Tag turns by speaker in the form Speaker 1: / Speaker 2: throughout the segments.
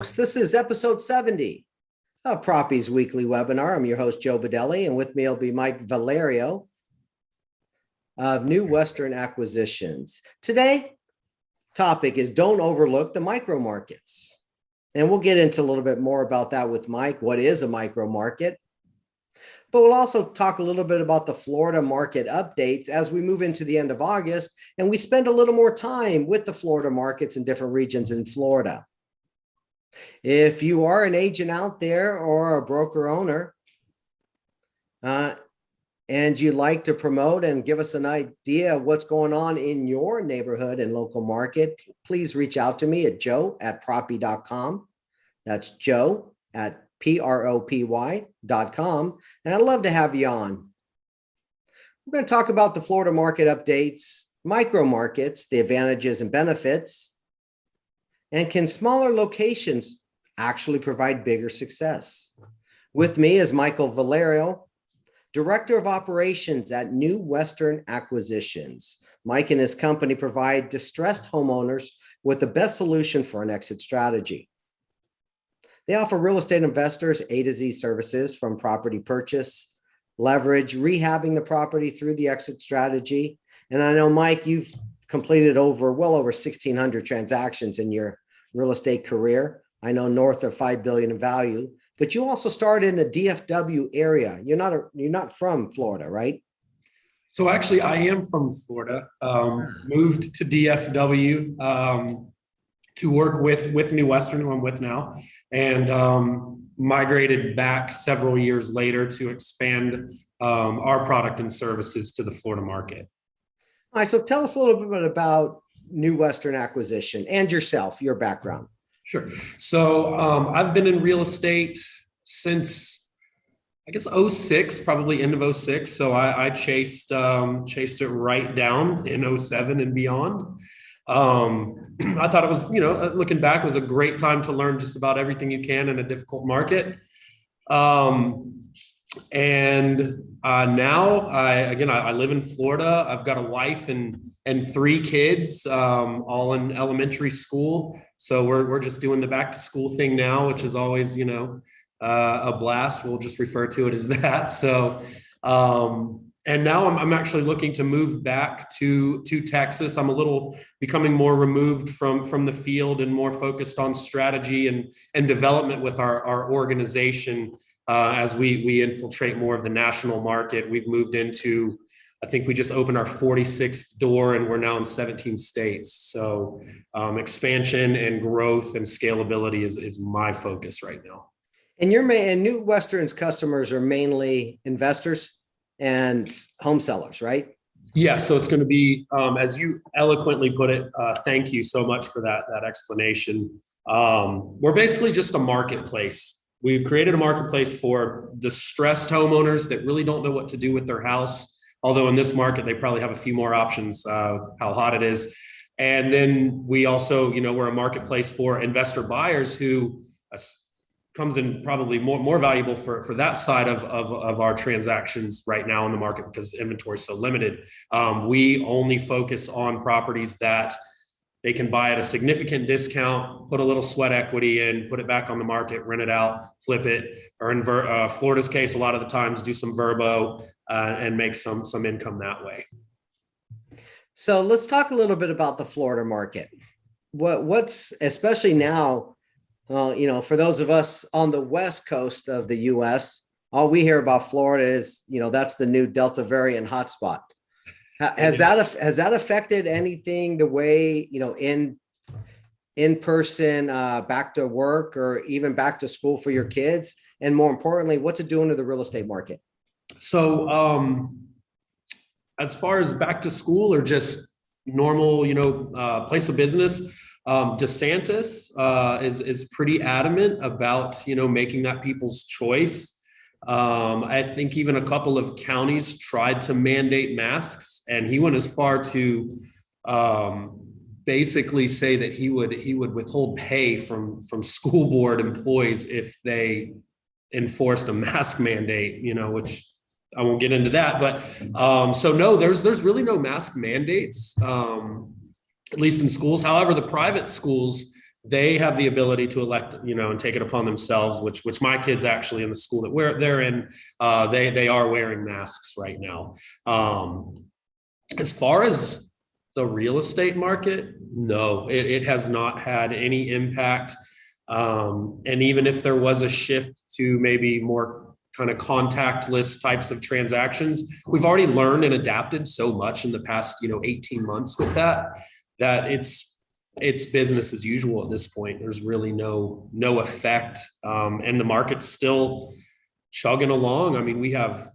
Speaker 1: This is episode 70 of Propy's weekly webinar. I'm your host, Joe Badelli, and with me will be Mike Valerio of New Western Acquisitions. Today, topic is don't overlook the micro markets. And we'll get into a little bit more about that with Mike. What is a micro market? But we'll also talk a little bit about the Florida market updates as we move into the end of August, and we spend a little more time with the Florida markets in different regions in Florida. If you are an agent out there or a broker owner, and you'd like to promote and give us an idea of what's going on in your neighborhood and local market, please reach out to me at joe@propy.com. That's joe@propy.com. And I'd love to have you on. We're going to talk about the Florida market updates, micro markets, the advantages and benefits. And can smaller locations actually provide bigger success? With me is Michael Valerio, Director of Operations at New Western Acquisitions. Mike and his company provide distressed homeowners with the best solution for an exit strategy. They offer real estate investors A to Z services from property purchase, leverage, rehabbing the property through the exit strategy. And I know, Mike, you've completed well over 1,600 transactions in your real estate career. I know north of $5 billion in value, but you also started in the DFW area. You're not from Florida, right?
Speaker 2: So actually, I am from Florida. Moved to DFW to work with New Western, who I'm with now, and migrated back several years later to expand our product and services to the Florida market.
Speaker 1: All right, so tell us a little bit about New Western Acquisition and yourself, your background.
Speaker 2: Sure. So I've been in real estate since, I guess, 06, probably end of 06. So I chased it right down in 07 and beyond. I thought it was, looking back, was a great time to learn just about everything you can in a difficult market. And now I live in Florida. I've got a wife and 3 kids, all in elementary school. So we're just doing the back to school thing now, which is always, a blast. We'll just refer to it as that. So, and now I'm actually looking to move back to Texas. I'm a little becoming more removed from the field and more focused on strategy and development with our organization. As we infiltrate more of the national market. We've moved into, I think we just opened our 46th door and we're now in 17 states. So expansion and growth and scalability is my focus right now.
Speaker 1: And New Western's customers are mainly investors and home sellers, right?
Speaker 2: Yeah, so it's going to be, as you eloquently put it, thank you so much for that explanation. We're basically just a marketplace. We've created a marketplace for distressed homeowners that really don't know what to do with their house. Although in this market, they probably have a few more options, how hot it is. And then we also, we're a marketplace for investor buyers who comes in probably more valuable for that side of our transactions right now in the market because inventory is so limited. We only focus on properties that they can buy at a significant discount, put a little sweat equity in, put it back on the market, rent it out, flip it, or in Florida's case, a lot of the times do some verbo and make some income that way.
Speaker 1: So let's talk a little bit about the Florida market. What's especially now, for those of us on the West Coast of the U.S., all we hear about Florida is, that's the new Delta variant hotspot. Has that affected anything the way, in person, back to work or even back to school for your kids? And more importantly, what's it doing to the real estate market?
Speaker 2: So as far as back to school or just normal, place of business, DeSantis is pretty adamant about, making that people's choice. I think even a couple of counties tried to mandate masks, and he went as far to basically say that he would withhold pay from school board employees if they enforced a mask mandate, which I won't get into that. But so no, there's really no mask mandates, at least in schools. However, the private schools they have the ability to elect, and take it upon themselves, which my kids actually in the school that they're in, they are wearing masks right now. As far as the real estate market, no, it has not had any impact. And even if there was a shift to maybe more kind of contactless types of transactions, we've already learned and adapted so much in the past, 18 months with that it's business as usual at this point. There's really no effect. And the market's still chugging along. I mean, we have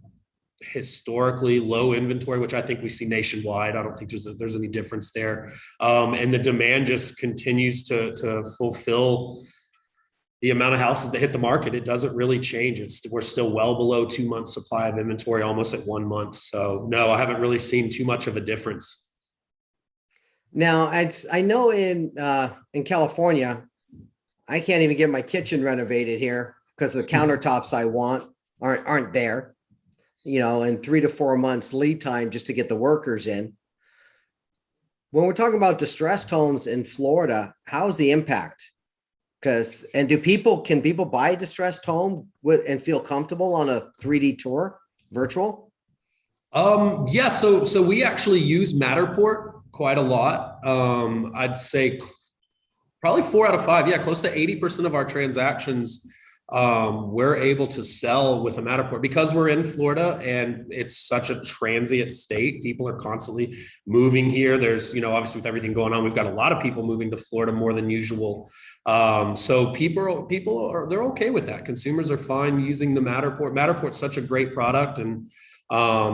Speaker 2: historically low inventory, which I think we see nationwide. I don't think there's any difference there. And the demand just continues to fulfill the amount of houses that hit the market. It doesn't really change. We're still well below 2 months supply of inventory, almost at 1 month. So no, I haven't really seen too much of a difference.
Speaker 1: Now, I know in California, I can't even get my kitchen renovated here because the countertops I want aren't there, in 3 to 4 months lead time just to get the workers in. When we're talking about distressed homes in Florida, how's the impact? Can people buy a distressed home and feel comfortable on a 3D tour virtual?
Speaker 2: Yeah, so we actually use Matterport quite a lot. I'd say probably 4 out of 5. Yeah, close to 80% of our transactions we're able to sell with a Matterport because we're in Florida and it's such a transient state. People are constantly moving here. There's, obviously with everything going on, we've got a lot of people moving to Florida more than usual. So they're okay with that. Consumers are fine using the Matterport. Matterport's such a great product, and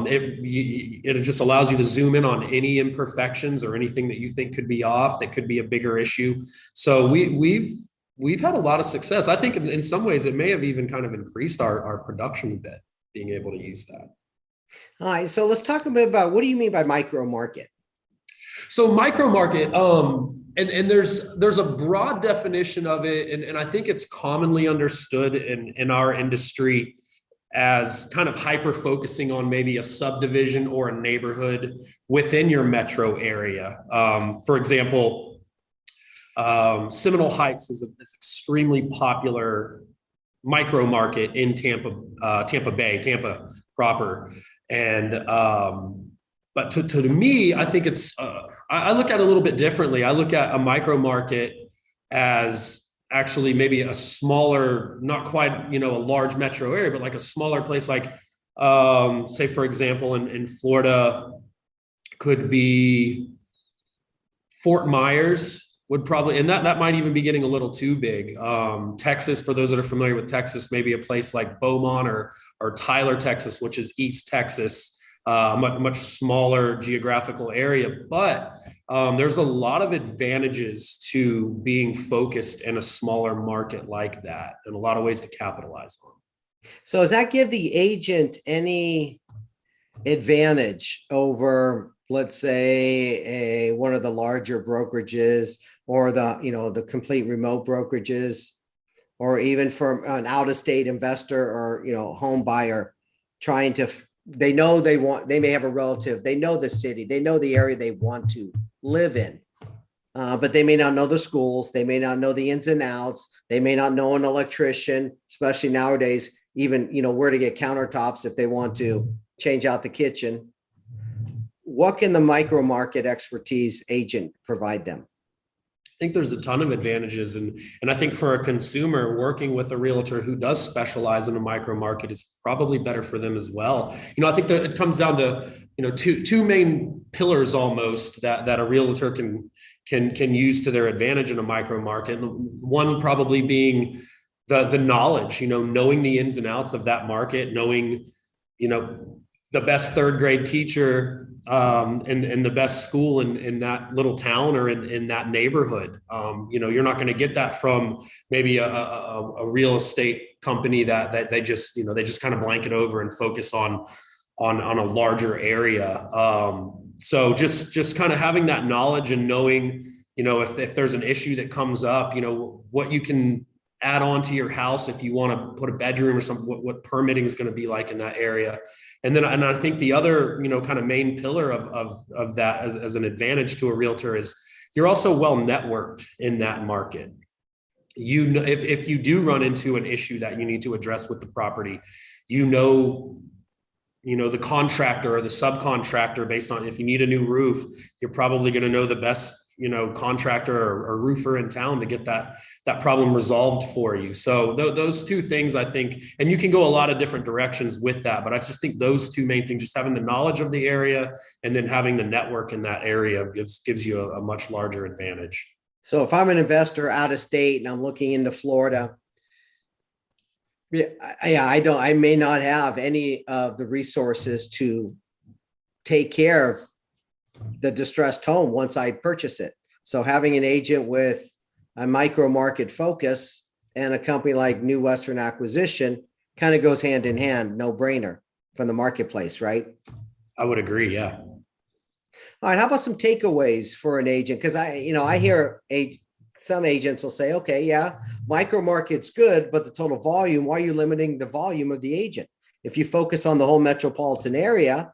Speaker 2: it just allows you to zoom in on any imperfections or anything that you think could be off, that could be a bigger issue. So we've had a lot of success. I think in some ways it may have even kind of increased our production a bit, being able to use that.
Speaker 1: All right. So let's talk a bit about, what do you mean by micro market?
Speaker 2: So micro market, and there's a broad definition of it. And I think it's commonly understood in our industry as kind of hyper focusing on maybe a subdivision or a neighborhood within your metro area. For example, Seminole Heights is an extremely popular micro market in Tampa Bay, Tampa proper. And, but to me, I think I look at it a little bit differently. I look at a micro market as actually maybe a smaller, not quite, a large metro area, but like a smaller place, like, say, for example, in Florida, could be Fort Myers would probably, and that might even be getting a little too big. Texas, for those that are familiar with Texas, maybe a place like Beaumont or Tyler, Texas, which is East Texas, much smaller geographical area, but there's a lot of advantages to being focused in a smaller market like that, and a lot of ways to capitalize on.
Speaker 1: So does that give the agent any advantage over, let's say, one of the larger brokerages, or the complete remote brokerages, or even for an out-of-state investor or home buyer trying to? They may have a relative, they know the city, they know the area they want to live in, but they may not know the schools, they may not know the ins and outs, they may not know an electrician, especially nowadays, even where to get countertops if they want to change out the kitchen. What can the micro market expertise agent provide them?
Speaker 2: I think there's a ton of advantages. And I think for a consumer, working with a realtor who does specialize in a micro market is probably better for them as well. I think that it comes down to, two main pillars almost that a realtor can use to their advantage in a micro market. One probably being the knowledge, knowing the ins and outs of that market, knowing, the best third grade teacher and the best school in that little town or in that neighborhood. You're not going to get that from maybe a real estate company that they just kind of blanket over and focus on a larger area. So just kind of having that knowledge and knowing, if there's an issue that comes up, what you can add on to your house if you want to put a bedroom or something, what permitting is going to be like in that area. And I think the other, kind of main pillar of that as an advantage to a realtor is you're also well networked in that market. you know, if you do run into an issue that you need to address with the property, you know, the contractor or the subcontractor based on if you need a new roof, you're probably going to know the best, contractor or roofer in town to get that problem resolved for you. So those two things, I think, and you can go a lot of different directions with that, but I just think those two main things, just having the knowledge of the area and then having the network in that area gives you a much larger advantage.
Speaker 1: So if I'm an investor out of state and I'm looking into Florida, I may not have any of the resources to take care of the distressed home once I purchase it. So having an agent with a micro market focus and a company like New Western Acquisition kind of goes hand in hand, no brainer from the marketplace, right?
Speaker 2: I would agree. Yeah.
Speaker 1: All right. How about some takeaways for an agent? Because I hear some agents will say, okay, yeah, micro market's good, but the total volume, why are you limiting the volume of the agent? If you focus on the whole metropolitan area,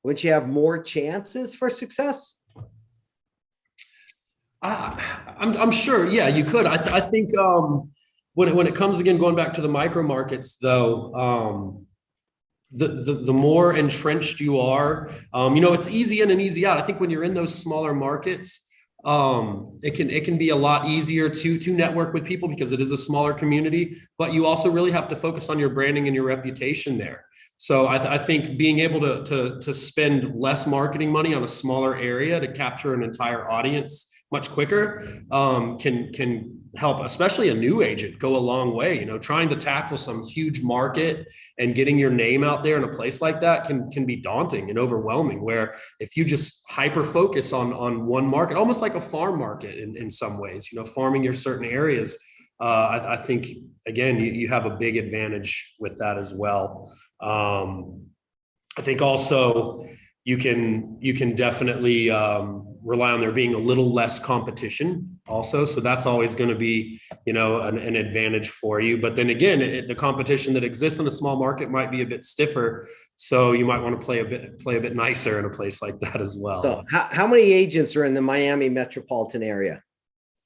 Speaker 1: wouldn't you have more chances for success?
Speaker 2: I'm sure. Yeah, you could. I think when it comes, again, going back to the micro markets though, the more entrenched you are, it's easy in and easy out. I think when you're in those smaller markets, it can be a lot easier to network with people because it is a smaller community, but you also really have to focus on your branding and your reputation there. So I think being able to spend less marketing money on a smaller area to capture an entire audience much quicker can help, especially a new agent, go a long way. Trying to tackle some huge market and getting your name out there in a place like that can be daunting and overwhelming, where if you just hyper focus on one market, almost like a farm market in some ways, farming your certain areas, I think, again, you have a big advantage with that as well. I think also you can definitely rely on there being a little less competition also. So that's always going to be, an advantage for you. But then again, the competition that exists in a small market might be a bit stiffer. So you might want to play a bit nicer in a place like that as well.
Speaker 1: So how many agents are in the Miami metropolitan area?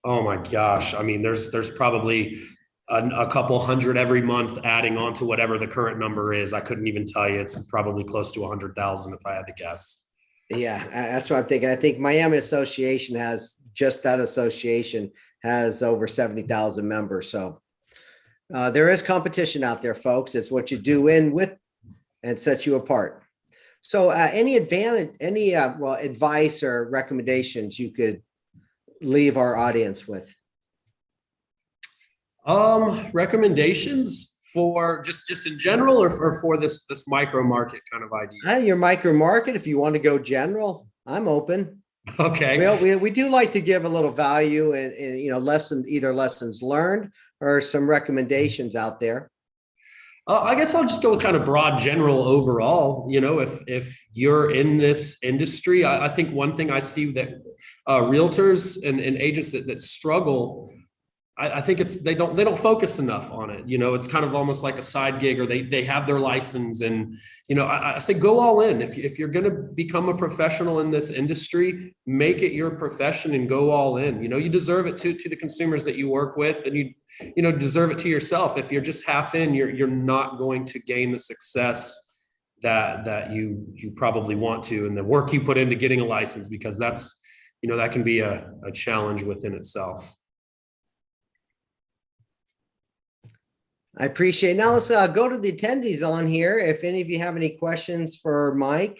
Speaker 2: Oh my gosh. I mean, there's probably a couple hundred every month adding on to whatever the current number is. I couldn't even tell you. It's probably close to 100,000 if I had to guess.
Speaker 1: Yeah, that's what I'm thinking. I think Miami Association that association has over 70,000 members. So there is competition out there, folks. It's what you do in with and sets you apart. So any advice or recommendations you could leave our audience with?
Speaker 2: Recommendations for just in general, or for this micro market kind of idea?
Speaker 1: Your micro market, if you want to go general, I'm open.
Speaker 2: Okay.
Speaker 1: We do like to give a little value and either lessons learned or some recommendations out there.
Speaker 2: I guess I'll just go with kind of broad general overall. If you're in this industry, I think one thing I see that realtors and agents that struggle, I think they don't focus enough on it. It's kind of almost like a side gig, or they have their license, and I say go all in. If you're going to become a professional in this industry, make it your profession and go all in. You deserve it to the consumers that you work with, and you deserve it to yourself. If you're just half in, you're not going to gain the success that you probably want to, and the work you put into getting a license, because that's that can be a challenge within itself.
Speaker 1: I appreciate it. Now let's go to the attendees on here. If any of you have any questions for Mike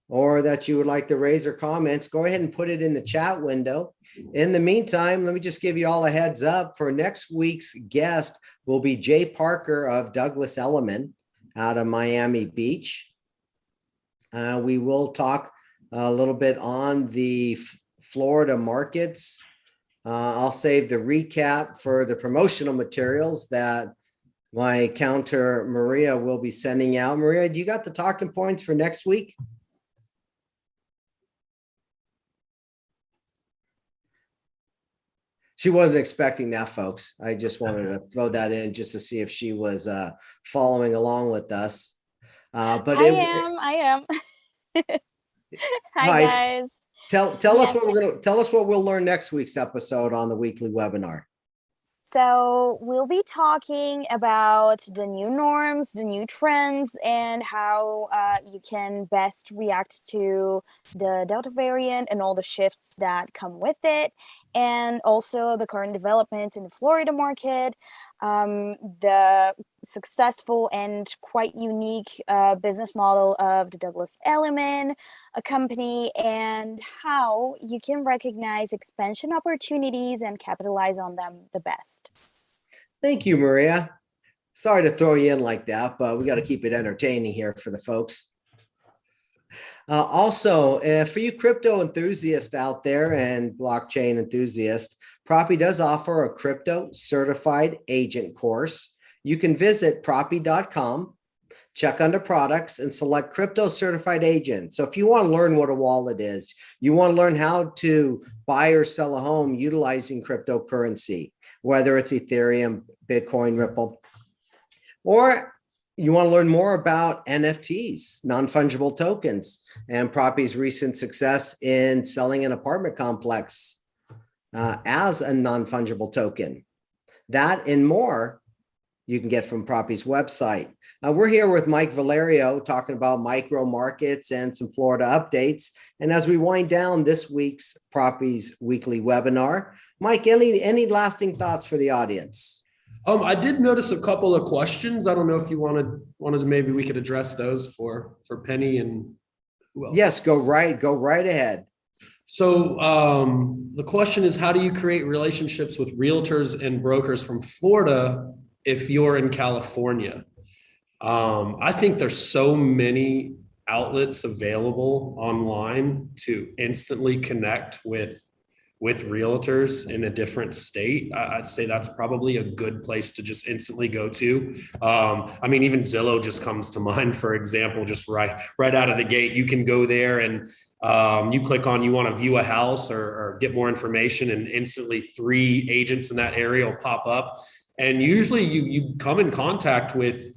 Speaker 1: or that you would like to raise or comments, go ahead and put it in the chat window. In the meantime, let me just give you all a heads up. For next week's guest will be Jay Parker of Douglas Elliman out of Miami Beach. We will talk a little bit on the Florida markets. I'll save the recap for the promotional materials that my counter Maria will be sending out. Maria, do you got the talking points for next week? She wasn't expecting that, folks. I just wanted to throw that in just to see if she was following along with us.
Speaker 3: But I am. Hi, guys.
Speaker 1: Tell us what we'll learn next week's episode on the weekly webinar.
Speaker 3: So we'll be talking about the new norms, the new trends, and how you can best react to the Delta variant and all the shifts that come with it, and also the current development in the Florida market, the successful and quite unique business model of the Douglas Elliman a company, and how you can recognize expansion opportunities and capitalize on them the best.
Speaker 1: Thank you, Maria. Sorry to throw you in like that, but we got to keep it entertaining here for the folks. Also, for you crypto enthusiasts out there and blockchain enthusiasts, Propy does offer a crypto certified agent course. You can visit propy.com, check under products, and select crypto certified agent. So if you want to learn what a wallet is, you want to learn how to buy or sell a home utilizing cryptocurrency, whether it's Ethereum, Bitcoin, Ripple, or you want to learn more about NFTs, non-fungible tokens, and Propy's recent success in selling an apartment complex as a non-fungible token. That and more you can get from Propy's website. We're here with Mike Valerio talking about micro markets and some Florida updates. And as we wind down this week's Propy's weekly webinar, Mike, any lasting thoughts for the audience?
Speaker 2: I did notice a couple of questions. I don't know if you wanted to maybe we could address those for Penny and who else?
Speaker 1: Yes, go right ahead.
Speaker 2: So the question is, how do you create relationships with realtors and brokers from Florida if you're in California? I think there's so many outlets available online to instantly connect with realtors in a different state. I'd say that's probably a good place to just instantly go to. I mean, even Zillow just comes to mind, for example, just right out of the gate. You can go there and you click on, you want to view a house or get more information, and instantly 3 agents in that area will pop up. And usually you come in contact with,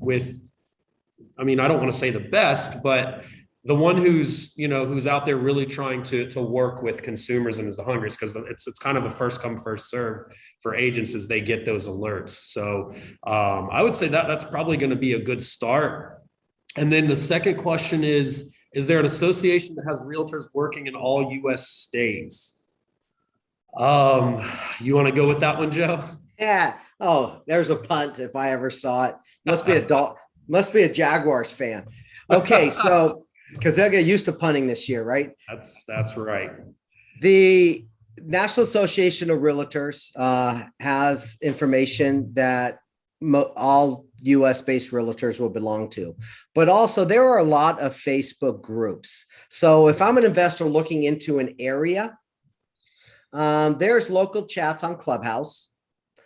Speaker 2: I mean, I don't want to say the best, but the one who's out there really trying to work with consumers and is the hungriest, because it's kind of a first come, first serve for agents as they get those alerts. So I would say that's probably going to be a good start. And then the second question is there an association that has realtors working in all US states? You want to go with that one, Joe?
Speaker 1: Yeah. Oh, there's a punt if I ever saw it. Must be a Jaguars fan. Okay, so because they'll get used to punting this year, right?
Speaker 2: That's right.
Speaker 1: The National Association of Realtors has information that all US-based realtors will belong to, but also there are a lot of Facebook groups. So if I'm an investor looking into an area, there's local chats on Clubhouse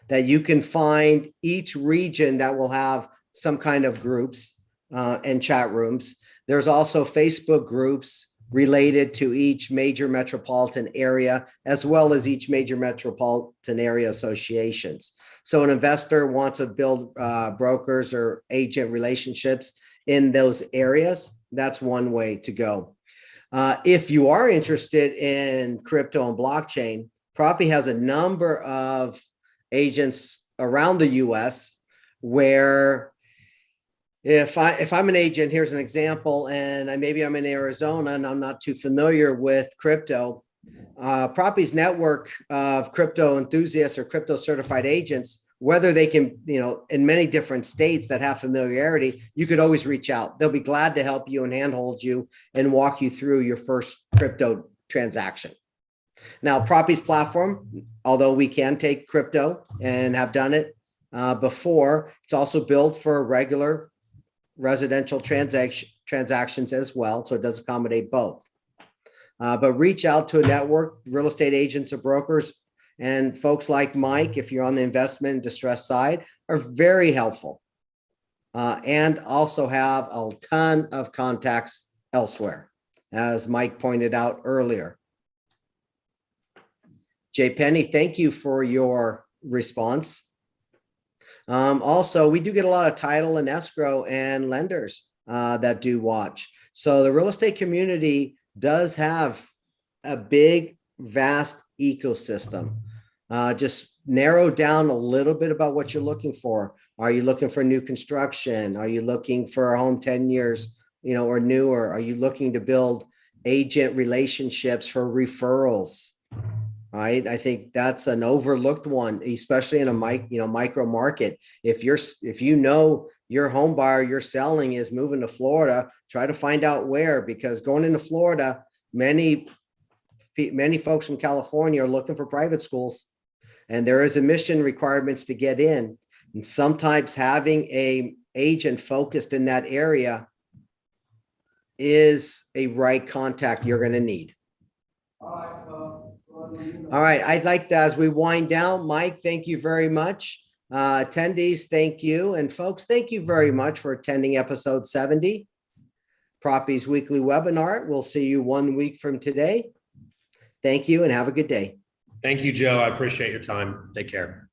Speaker 1: that you can find each region that will have some kind of groups and chat rooms. There's also Facebook groups related to each major metropolitan area, as well as each major metropolitan area associations. So an investor wants to build brokers or agent relationships in those areas. That's one way to go. If you are interested in crypto and blockchain, Propy has a number of agents around the US where if I'm an agent, here's an example, and maybe I'm in Arizona and I'm not too familiar with crypto, Propy's network of crypto enthusiasts or crypto certified agents, whether they can, in many different states that have familiarity, you could always reach out. They'll be glad to help you and handhold you and walk you through your first crypto transaction. Now, Propy's platform, although we can take crypto and have done it before, it's also built for regular residential transactions as well. So it does accommodate both. But reach out to a network, real estate agents or brokers, and folks like Mike, if you're on the investment and distress side, are very helpful. And also have a ton of contacts elsewhere, as Mike pointed out earlier. Jay Penny, thank you for your response. Also, we do get a lot of title and escrow and lenders that do watch. So the real estate community does have a big, vast ecosystem. Just narrow down a little bit about what you're looking for. Are you looking for new construction? Are you looking for a home 10 years, or newer? Are you looking to build agent relationships for referrals? Right. I think that's an overlooked one, especially in a micro market. If your home buyer you're selling is moving to Florida, try to find out where, because going into Florida, many folks from California are looking for private schools, and there is admission requirements to get in. And sometimes having a agent focused in that area is a right contact you're going to need. All right. I'd like to, as we wind down, Mike, thank you very much. Attendees, thank you. And folks, thank you very much for attending episode 70, Propy's weekly webinar. We'll see you 1 week from today. Thank you and have a good day.
Speaker 2: Thank you, Joe. I appreciate your time. Take care.